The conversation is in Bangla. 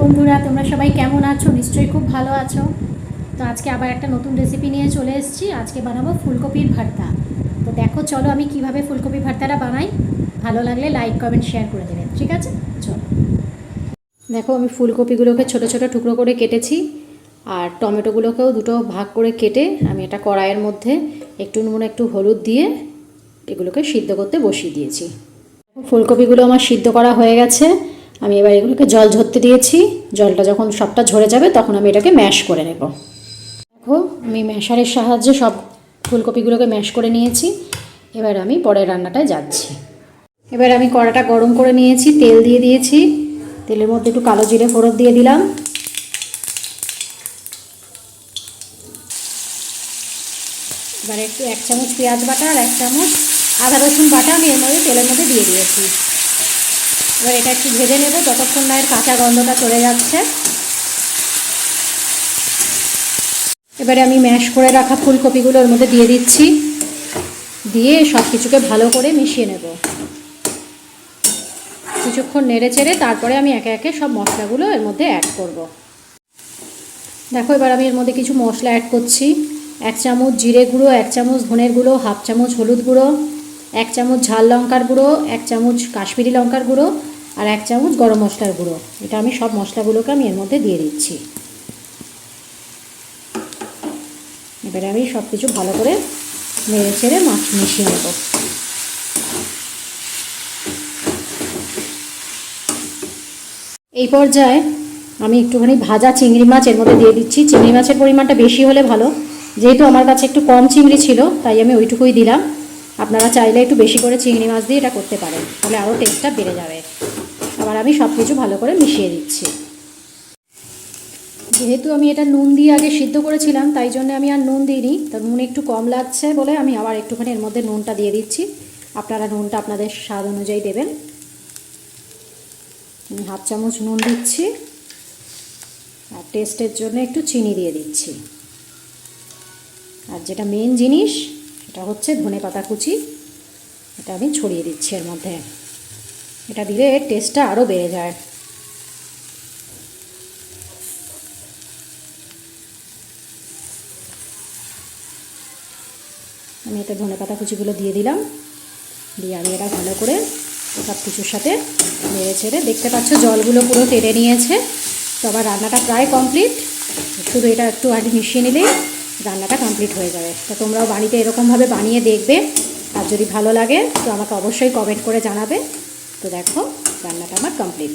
বন্ধুরা, তোমরা সবাই কেমন আছো? নিশ্চয়ই খুব ভালো আছো। তো আজকে আবার একটা নতুন রেসিপি নিয়ে চলে এসেছি। আজকে বানাবো ফুলকপির ভর্তা। তো দেখো, চলো আমি কিভাবে ফুলকপি ভর্তাটা বানাই। ভালো লাগলে লাইক কমেন্ট শেয়ার করে দেবেন, ঠিক আছে? চলো। দেখো, আমি ফুলকপিগুলোকে ছোট ছোট টুকরো করে কেটেছি, আর টমেটোগুলোকেও দুটো ভাগ করে কেটে আমি এটা কড়াইয়ের মধ্যে একটু নুন একটু হলুদ দিয়ে এগুলোকে সিদ্ধ করতে বসিয়ে দিয়েছি। ফুলকপিগুলো আমার সিদ্ধ করা হয়ে গেছে। আমি এবার এগুলোকে জল ঝরতে দিয়েছি। জলটা যখন সবটা ঝরে যাবে তখন আমি এটাকে ম্যাশ করে নেব। দেখো, আমি ম্যাশারের সাহায্যে সব ফুলকপিগুলোকে ম্যাশ করে নিয়েছি। এবার আমি পরের রান্নাটায় যাচ্ছি। এবার আমি কড়াটা গরম করে নিয়েছি, তেল দিয়ে দিয়েছি। তেলের মধ্যে একটু কালো জিরে ফোড়ন দিয়ে দিলাম। এবার একটু 1 চামচ পেঁয়াজ বাটা আর 1 চামচ আদা রসুন বাটা আমি এর মধ্যে তেলের মধ্যে দিয়ে দিয়েছি। এবার এটা একটু ভেজে নেব যতক্ষণ না এর কাঁচা গন্ধটা চলে যাচ্ছে। এবারে আমি ম্যাশ করে রাখা ফুলকপিগুলো এর মধ্যে দিয়ে দিচ্ছি, দিয়ে সব কিছুকে ভালো করে মিশিয়ে নেব। কিছুক্ষণ নেড়ে চেড়ে তারপরে আমি একে একে সব মশলাগুলো এর মধ্যে অ্যাড করব। দেখো, এবার আমি এর মধ্যে কিছু মশলা অ্যাড করছি। 1 চামচ জিরে গুঁড়ো, 1 চামচ ধনের গুঁড়ো, হাফ চামচ হলুদ গুঁড়ো, 1 চামচ ঝাল লঙ্কার গুঁড়ো, 1 চামচ কাশ্মীরি লঙ্কার গুঁড়ো আর 1 চামচ গরম মশলার গুঁড়ো। এটা আমি সব মশলাগুলোকে আমি এর মধ্যে দিয়ে দিচ্ছি। এবারে আমি সব কিছু ভালো করে নেড়ে চেড়ে মিশিয়ে নেব। এই পর্যায়ে আমি একটুখানি ভাজা চিংড়ি মাছ এর মধ্যে দিয়ে দিচ্ছি। চিংড়ি মাছের পরিমাণটা বেশি হলে ভালো, যেহেতু আমার কাছে একটু কম চিংড়ি ছিল তাই আমি ওইটুকুই দিলাম। আপনারা চাইলে একটু বেশি করে চিংড়ি মাছ দিয়ে এটা করতে পারেন, তাহলে আরও টেস্টটা বেড়ে যাবে। আবার আমি সব কিছু ভালো করে মিশিয়ে দিচ্ছি। যেহেতু আমি এটা নুন দিয়ে আগে সিদ্ধ করেছিলাম তাই জন্য আমি আর নুন দিইনি। তো নুন একটু কম লাগছে বলে আমি আবার একটুখানি এর মধ্যে নুনটা দিয়ে দিচ্ছি। আপনারা নুনটা আপনাদের স্বাদ অনুযায়ী দেবেন। আমি হাফ চামচ নুন দিচ্ছি আর টেস্টের জন্য একটু চিনি দিয়ে দিচ্ছি। আর যেটা মেন জিনিস সেটা হচ্ছে ধনেপাতা কুচি, এটা আমি ছড়িয়ে দিচ্ছি এর মধ্যে। এটা দিলে এর টেস্টটা আরও বেড়ে যায়। আমি এতে ধনেপাতা কুচিগুলো দিয়ে দিলাম, দিয়ে আমি এটা ভালো করে সব কিছুর সাথে নেড়ে ছেড়ে, দেখতে পাচ্ছ জলগুলো পুরো টেনে নিয়েছে। তো আবার রান্নাটা প্রায় কমপ্লিট, শুধু এটা একটু আগে মিশিয়ে নিলেই রান্নাটা কমপ্লিট হয়ে যাবে। তো তোমরাও বাড়িতে এরকমভাবে বানিয়ে দেখবে, আর যদি ভালো লাগে তো আমাকে অবশ্যই কমেন্ট করে জানাবে। তো দেখো, রান্নাটা আমার কমপ্লিট।